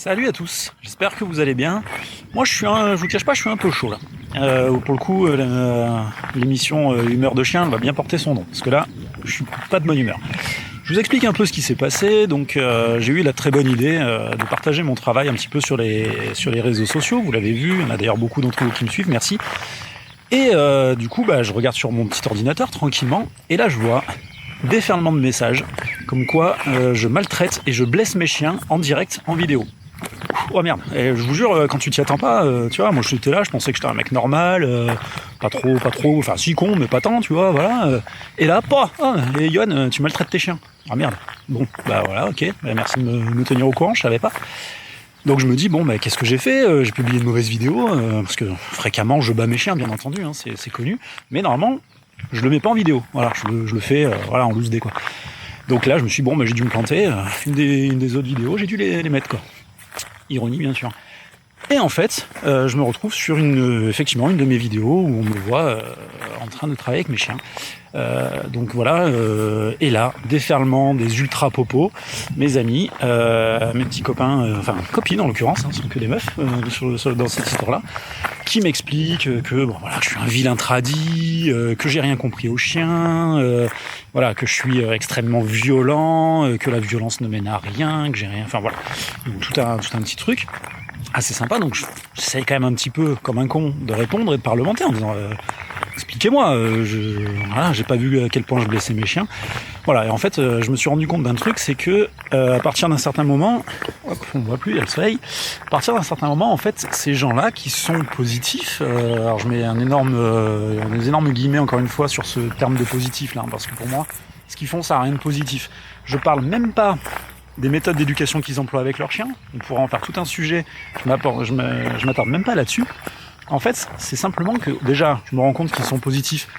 Salut à tous, j'espère que vous allez bien. Moi je vous cache pas, je suis un peu chaud là. Pour le coup, l'émission Humeur de chien va bien porter son nom, parce que là, je suis pas de bonne humeur. Je vous explique un peu ce qui s'est passé. Donc j'ai eu la très bonne idée de partager mon travail un petit peu sur les réseaux sociaux. Vous l'avez vu, il y en a d'ailleurs beaucoup d'entre vous qui me suivent, merci. Et du coup, je regarde sur mon petit ordinateur tranquillement, et là je vois déferlement de messages, comme quoi je maltraite et je blesse mes chiens en direct, en vidéo. Oh merde, et je vous jure, quand tu t'y attends pas, tu vois, moi j'étais là, je pensais que j'étais un mec normal, pas trop, enfin si con, mais pas tant, tu vois, voilà. Et là, et Yoann, tu maltraites tes chiens. Ah merde, bon, voilà, ok, merci de me tenir au courant, je savais pas. Donc je me dis, qu'est-ce que j'ai fait? J'ai publié une mauvaise vidéo, parce que fréquemment je bats mes chiens, bien entendu, hein, c'est connu, mais normalement, je le mets pas en vidéo, voilà, je le fais en loose day, quoi. Donc là, je me suis dit, j'ai dû me planter, une des autres vidéos, j'ai dû les mettre, quoi. Ironie, bien sûr. Et en fait, je me retrouve sur effectivement une de mes vidéos où on me voit en train de travailler avec mes chiens. Donc voilà, et là, déferlement des ultra popos, mes amis, mes petits copains, copines en l'occurrence, ce sont que des meufs dans cette histoire-là, qui m'expliquent que je suis un vilain tradi, que j'ai rien compris aux chiens, que je suis extrêmement violent, que la violence ne mène à rien, que j'ai rien, donc tout un petit truc assez sympa. Donc j'essaye quand même un petit peu comme un con de répondre et de parlementer en disant expliquez-moi, j'ai pas vu à quel point je blessais mes chiens. Voilà, et en fait je me suis rendu compte d'un truc, c'est que à partir d'un certain moment, on voit plus, il y a le soleil, à partir d'un certain moment, en fait, ces gens-là qui sont positifs, alors je mets des énormes guillemets encore une fois sur ce terme de positif là, parce que pour moi, ce qu'ils font, ça n'a rien de positif. Je parle même pas des méthodes d'éducation qu'ils emploient avec leurs chiens. On pourra en faire tout un sujet, je m'attarde même pas là-dessus. En fait, c'est simplement que, déjà, je me rends compte qu'ils sont positifs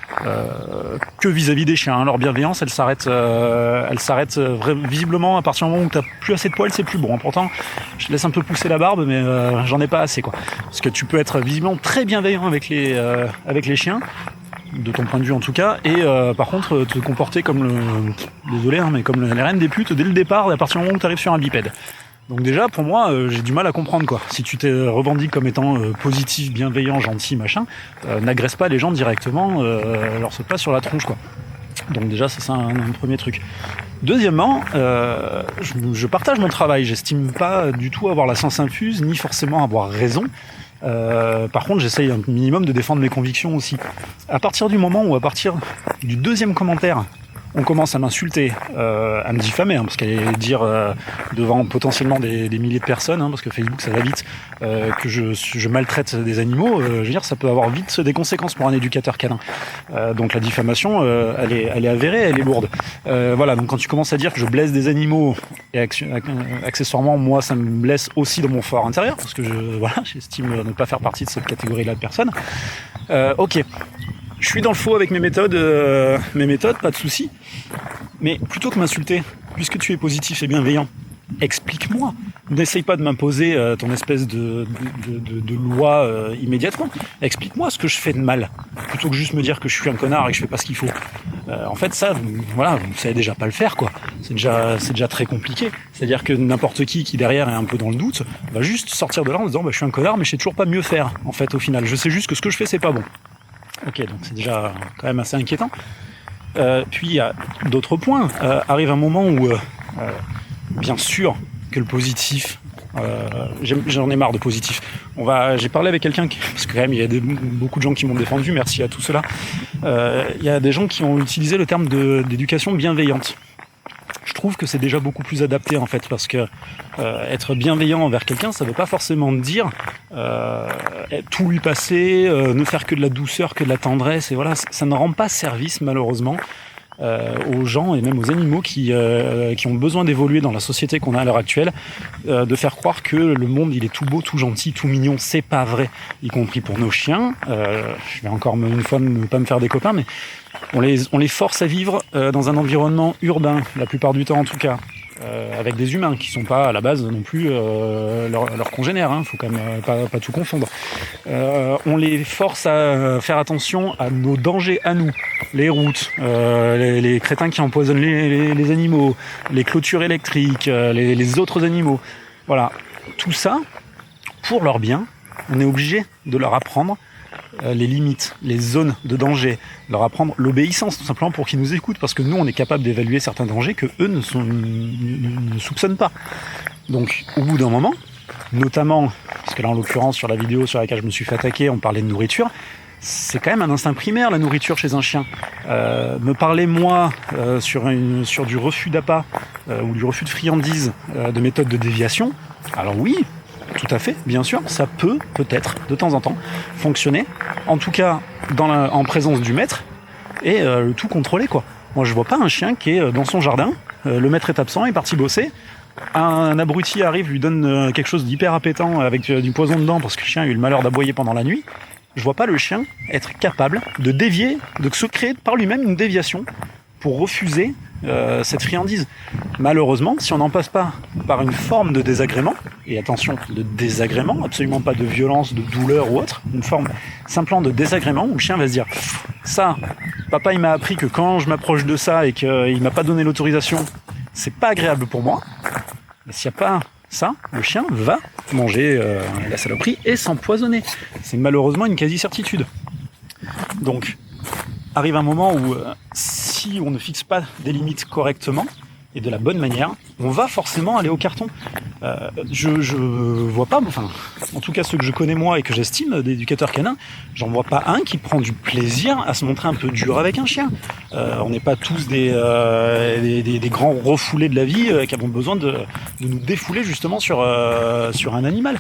que vis-à-vis des chiens. Leur bienveillance, elle s'arrête visiblement à partir du moment où t'as plus assez de poils, c'est plus bon. Pourtant, je laisse un peu pousser la barbe, mais j'en ai pas assez, quoi. Parce que tu peux être visiblement très bienveillant avec les chiens, de ton point de vue en tout cas, et par contre te comporter comme comme les reines des putes dès le départ, à partir du moment où tu arrives sur un bipède. Donc déjà, pour moi, j'ai du mal à comprendre, quoi. Si tu te revendiques comme étant positif, bienveillant, gentil, machin, n'agresse pas les gens directement, leur saute pas sur la tronche, quoi. Donc déjà, c'est ça un premier truc. Deuxièmement, je partage mon travail, j'estime pas du tout avoir la science infuse, ni forcément avoir raison. Par contre, j'essaye un minimum de défendre mes convictions aussi. À partir du moment où, à partir du deuxième commentaire, on commence à m'insulter, à me diffamer, parce qu'elle allait dire devant potentiellement des milliers de personnes, parce que Facebook ça va vite, que je maltraite des animaux, je veux dire, ça peut avoir vite des conséquences pour un éducateur canin. Donc la diffamation, elle est avérée, elle est lourde. Donc quand tu commences à dire que je blesse des animaux, et accessoirement, moi ça me blesse aussi dans mon fort intérieur, parce que j'estime ne pas faire partie de cette catégorie-là de personnes. Ok. Je suis dans le faux avec mes méthodes, pas de souci. Mais plutôt que m'insulter, puisque tu es positif et bienveillant, explique-moi. N'essaye pas de m'imposer ton espèce de loi immédiatement. Explique-moi ce que je fais de mal, plutôt que juste me dire que je suis un connard et que je fais pas ce qu'il faut. En fait, ça, vous savez déjà pas le faire, quoi. C'est déjà très compliqué. C'est-à-dire que n'importe qui derrière est un peu dans le doute, va juste sortir de là en disant je suis un connard, mais je sais toujours pas mieux faire. En fait, au final, je sais juste que ce que je fais, c'est pas bon. Ok, donc c'est déjà quand même assez inquiétant. Puis il y a d'autres points. Arrive un moment où, bien sûr, que le positif, j'en ai marre de positif. J'ai parlé avec quelqu'un, parce que quand même il y a beaucoup de gens qui m'ont défendu, merci à tout cela. Il y a des gens qui ont utilisé le terme d'éducation bienveillante. Je trouve que c'est déjà beaucoup plus adapté en fait, parce que être bienveillant envers quelqu'un, ça veut pas forcément dire tout lui passer, ne faire que de la douceur, que de la tendresse, et voilà, ça ne rend pas service malheureusement aux gens et même aux animaux qui ont besoin d'évoluer dans la société qu'on a à l'heure actuelle, de faire croire que le monde il est tout beau, tout gentil, tout mignon. C'est pas vrai, y compris pour nos chiens. Je vais encore une fois ne pas me faire des copains, mais on les force à vivre dans un environnement urbain, la plupart du temps en tout cas, avec des humains qui sont pas à la base non plus leurs congénères, faut quand même pas tout confondre. On les force à faire attention à nos dangers à nous, les routes, les crétins qui empoisonnent les animaux, les clôtures électriques, les autres animaux. Voilà. tout ça, pour leur bien, on est obligé de leur apprendre les limites, les zones de danger, leur apprendre l'obéissance, tout simplement pour qu'ils nous écoutent, parce que nous, on est capable d'évaluer certains dangers que eux ne soupçonnent pas. Donc, au bout d'un moment, notamment, parce que là, en l'occurrence, sur la vidéo sur laquelle je me suis fait attaquer, on parlait de nourriture, c'est quand même un instinct primaire, la nourriture chez un chien. Me parler, moi, sur du refus d'appât ou du refus de friandises, de méthodes de déviation, alors oui, tout à fait, bien sûr, ça peut peut-être de temps en temps fonctionner, en tout cas en présence du maître, et le tout contrôlé, quoi. Moi, je vois pas un chien qui est dans son jardin, le maître est absent, il est parti bosser, un abruti arrive, lui donne quelque chose d'hyper appétant avec du poison dedans parce que le chien a eu le malheur d'aboyer pendant la nuit. Je vois pas le chien être capable de dévier, de se créer par lui-même une déviation pour refuser cette friandise. Malheureusement, si on n'en passe pas par une forme de désagrément, et attention, de désagrément, absolument pas de violence, de douleur ou autre, une forme simplement de désagrément où le chien va se dire « ça, papa il m'a appris que quand je m'approche de ça et qu'il m'a pas donné l'autorisation, c'est pas agréable pour moi », et s'il n'y a pas ça, le chien va manger la saloperie et s'empoisonner. C'est malheureusement une quasi-certitude. Donc, arrive un moment où si on ne fixe pas des limites correctement et de la bonne manière, on va forcément aller au carton. Je vois pas, enfin, en tout cas ceux que je connais moi et que j'estime d'éducateurs canins, j'en vois pas un qui prend du plaisir à se montrer un peu dur avec un chien. On n'est pas tous des grands refoulés de la vie qui avons besoin de nous défouler justement sur un animal.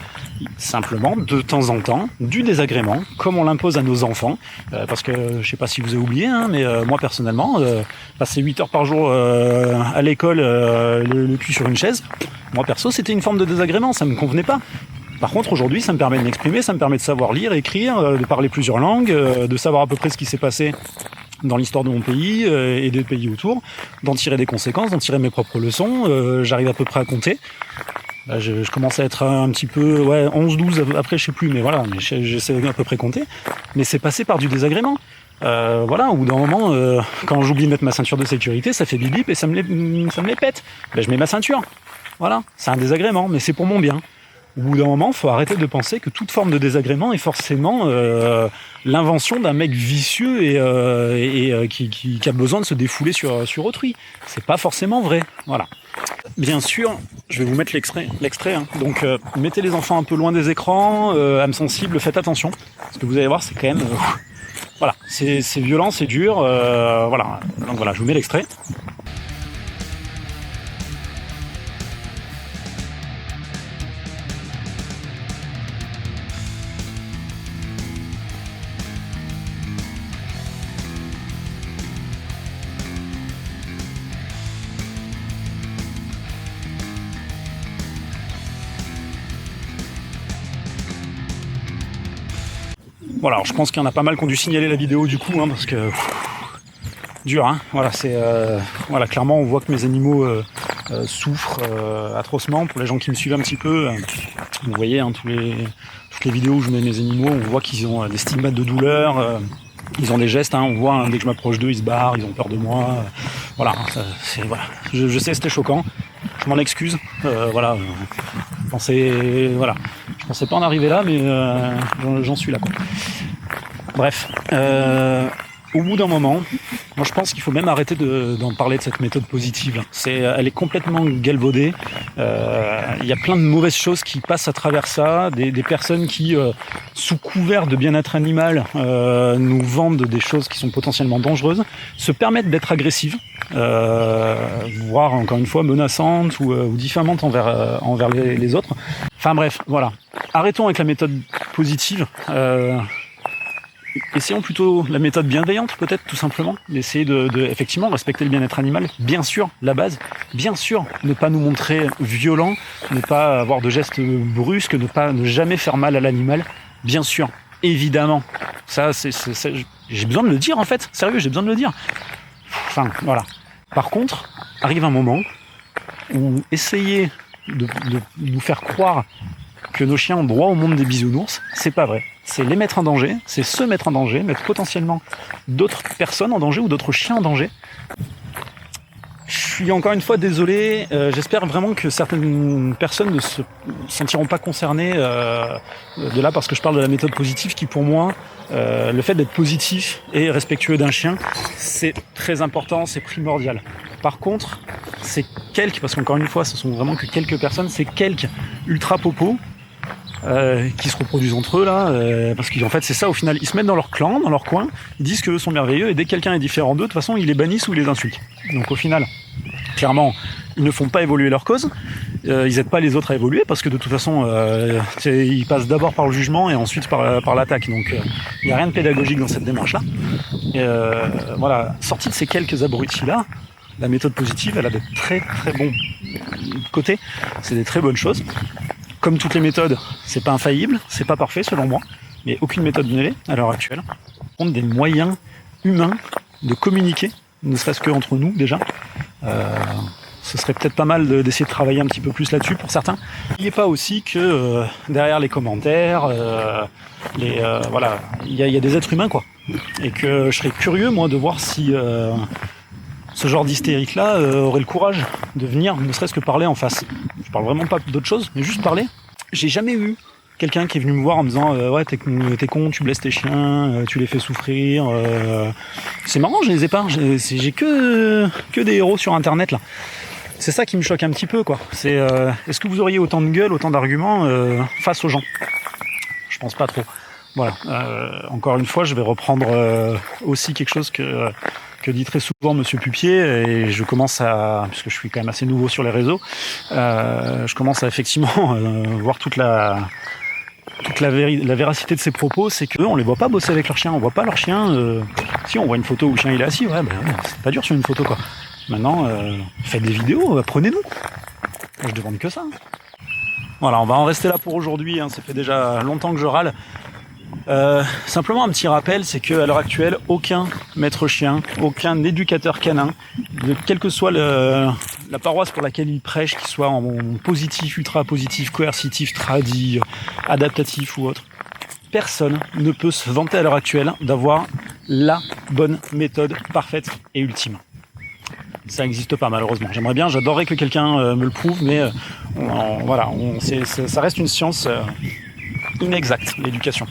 Simplement, de temps en temps, du désagrément, comme on l'impose à nos enfants, parce que je sais pas si vous avez oublié, hein, mais moi personnellement, passer 8 heures par jour à l'école, le cul sur une chaise, moi perso c'était une forme de désagrément, ça me convenait pas. Par contre aujourd'hui ça me permet de m'exprimer, ça me permet de savoir lire, écrire, de parler plusieurs langues, de savoir à peu près ce qui s'est passé dans l'histoire de mon pays et des pays autour, d'en tirer des conséquences, d'en tirer mes propres leçons, j'arrive à peu près à compter. Là, je commence à être un petit peu, 11, 12, après je sais plus, mais voilà, j'essaie à peu près compter. Mais c'est passé par du désagrément. Voilà, au bout d'un moment, quand j'oublie de mettre ma ceinture de sécurité, ça fait bip bip et ça me les pète. Ben, je mets ma ceinture. Voilà, c'est un désagrément, mais c'est pour mon bien. Au bout d'un moment, il faut arrêter de penser que toute forme de désagrément est forcément l'invention d'un mec vicieux et qui a besoin de se défouler sur autrui. C'est pas forcément vrai. Voilà. Bien sûr, je vais vous mettre l'extrait. Hein. Donc, mettez les enfants un peu loin des écrans, âme sensible, faites attention. Parce que vous allez voir, c'est quand même... voilà, c'est violent, c'est dur. Voilà. Donc voilà, je vous mets l'extrait. Voilà, alors je pense qu'il y en a pas mal qui ont dû signaler la vidéo du coup, hein, parce que dur, hein. Voilà, c'est voilà, clairement on voit que mes animaux souffrent atrocement. Pour les gens qui me suivent un petit peu, vous voyez, hein, toutes les vidéos où je mets mes animaux, on voit qu'ils ont des stigmates de douleur, ils ont des gestes, hein, on voit, hein, dès que je m'approche d'eux, ils se barrent, ils ont peur de moi. Voilà, voilà. Je sais, c'était choquant. Je m'en excuse. Voilà, je pensais pas en arriver là, mais j'en suis là, quoi. Bref, au bout d'un moment, moi je pense qu'il faut même arrêter d'en parler de cette méthode positive. Elle est complètement galvaudée. Il y a plein de mauvaises choses qui passent à travers ça, des personnes qui, sous couvert de bien-être animal, nous vendent des choses qui sont potentiellement dangereuses, se permettent d'être agressives, voire encore une fois menaçantes ou diffamantes envers les autres. Enfin bref, voilà. Arrêtons avec la méthode positive. Essayons plutôt la méthode bienveillante, peut-être, tout simplement. D'essayer de effectivement respecter le bien-être animal. Bien sûr, la base. Bien sûr, ne pas nous montrer violents, ne pas avoir de gestes brusques, ne jamais faire mal à l'animal. Bien sûr, évidemment. Ça, j'ai besoin de le dire, en fait. Sérieux, j'ai besoin de le dire. Enfin, voilà. Par contre, arrive un moment où essayer de nous faire croire que nos chiens ont droit au monde des bisounours, c'est pas vrai. C'est les mettre en danger, c'est se mettre en danger, mettre potentiellement d'autres personnes en danger ou d'autres chiens en danger. suis encore une fois désolé, j'espère vraiment que certaines personnes ne se sentiront pas concernées de là parce que je parle de la méthode positive qui pour moi, le fait d'être positif et respectueux d'un chien, c'est très important, c'est primordial. Par contre, c'est quelques, parce qu'encore une fois ce sont vraiment que quelques personnes, c'est quelques ultra popos qui se reproduisent entre eux là, parce qu'en fait c'est ça au final, ils se mettent dans leur clan, dans leur coin, ils disent qu'eux sont merveilleux et dès que quelqu'un est différent d'eux, de toute façon ils les bannissent ou ils les insultent. Donc au final, clairement, ils ne font pas évoluer leur cause, ils aident pas les autres à évoluer parce que de toute façon ils passent d'abord par le jugement et ensuite par l'attaque, donc il n'y a rien de pédagogique dans cette démarche là. Voilà, sorti de ces quelques abrutis là, la méthode positive elle a de très très bons côtés, c'est des très bonnes choses. Comme toutes les méthodes, c'est pas infaillible, c'est pas parfait selon moi, mais aucune méthode ne l'est à l'heure actuelle. On a des moyens humains de communiquer, ne serait-ce qu'entre nous déjà. Ce serait peut-être pas mal d'essayer de travailler un petit peu plus là-dessus pour certains. N'oubliez pas aussi que derrière les commentaires, voilà, il y a des êtres humains quoi, et que je serais curieux moi de voir si ce genre d'hystérique-là aurait le courage de venir, ne serait-ce que parler en face. Je parle vraiment pas d'autre chose, mais juste parler. J'ai jamais eu quelqu'un qui est venu me voir en me disant ouais t'es con, tu blesses tes chiens, tu les fais souffrir. C'est marrant, je les ai pas. J'ai que des héros sur internet là. C'est ça qui me choque un petit peu quoi. C'est est-ce que vous auriez autant de gueule, autant d'arguments face aux gens? Je pense pas trop. Voilà. Encore une fois, je vais reprendre aussi quelque chose que dit très souvent Monsieur Pupier, et je commence à, puisque je suis quand même assez nouveau sur les réseaux, je commence à effectivement voir toute la véracité de ses propos, c'est qu'eux, on les voit pas bosser avec leur chien, on voit pas leur chien. Si on voit une photo où le chien il est assis, ouais, c'est pas dur sur une photo quoi. Maintenant, faites des vidéos, apprenez-nous. Je demande que ça. Voilà, on va en rester là pour aujourd'hui. Ça fait déjà longtemps que je râle. Simplement un petit rappel, c'est qu'à l'heure actuelle, aucun maître chien, aucun éducateur canin, quelle que soit la paroisse pour laquelle il prêche, qu'il soit en positif, ultra positif, coercitif, tradi, adaptatif ou autre, personne ne peut se vanter à l'heure actuelle d'avoir la bonne méthode parfaite et ultime. Ça n'existe pas malheureusement. J'aimerais bien, j'adorerais que quelqu'un me le prouve, mais voilà, ça reste une science inexacte, l'éducation.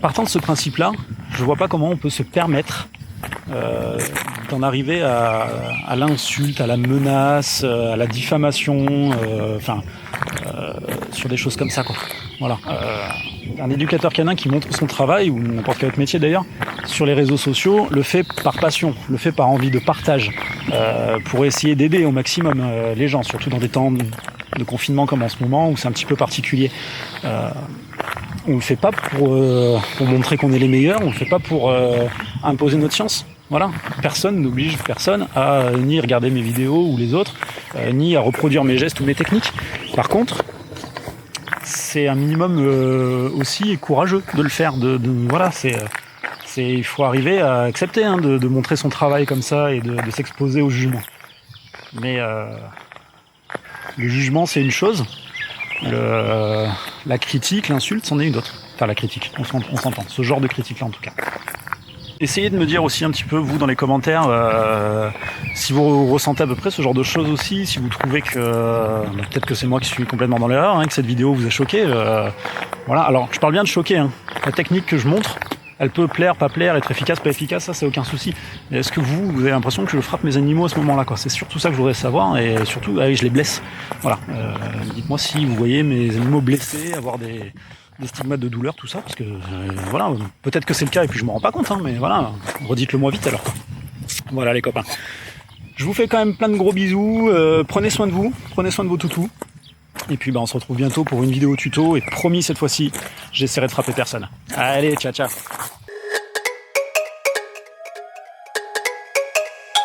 Partant de ce principe-là, je vois pas comment on peut se permettre d'en arriver à l'insulte, à la menace, à la diffamation, sur des choses comme ça, quoi. Voilà. Un éducateur canin qui montre son travail, ou n'importe quel autre métier d'ailleurs, sur les réseaux sociaux, le fait par passion, le fait par envie de partage, pour essayer d'aider au maximum les gens, surtout dans des temps de confinement comme en ce moment, où c'est un petit peu particulier. On le fait pas pour montrer qu'on est les meilleurs, on le fait pas pour imposer notre science. Voilà, personne n'oblige personne à ni regarder mes vidéos ou les autres, ni à reproduire mes gestes ou mes techniques. Par contre, c'est un minimum aussi courageux de le faire. Voilà, il faut arriver à accepter de montrer son travail comme ça et de s'exposer au jugement. Mais le jugement, c'est une chose. La critique, l'insulte, c'en est une autre. Enfin, la critique, on s'entend. Ce genre de critique-là, en tout cas. Essayez de me dire aussi un petit peu, vous, dans les commentaires, si vous ressentez à peu près ce genre de choses aussi, si vous trouvez que peut-être que c'est moi qui suis complètement dans l'erreur, que cette vidéo vous a choqué. Voilà. Alors, je parle bien de choquer. La technique que je montre, elle peut plaire, pas plaire, être efficace, pas efficace, ça c'est aucun souci. Mais est-ce que vous avez l'impression que je frappe mes animaux à ce moment-là, quoi? C'est surtout ça que je voudrais savoir, et surtout, je les blesse. Voilà. Dites-moi si vous voyez mes animaux blessés, avoir des stigmates de douleur, tout ça, parce que voilà, peut-être que c'est le cas et puis je m'en rends pas compte, mais voilà, redites-le moi vite alors. Voilà les copains. Je vous fais quand même plein de gros bisous, prenez soin de vous, prenez soin de vos toutous. Et puis on se retrouve bientôt pour une vidéo tuto, et promis cette fois-ci, j'essaierai de frapper personne. Allez, ciao ciao.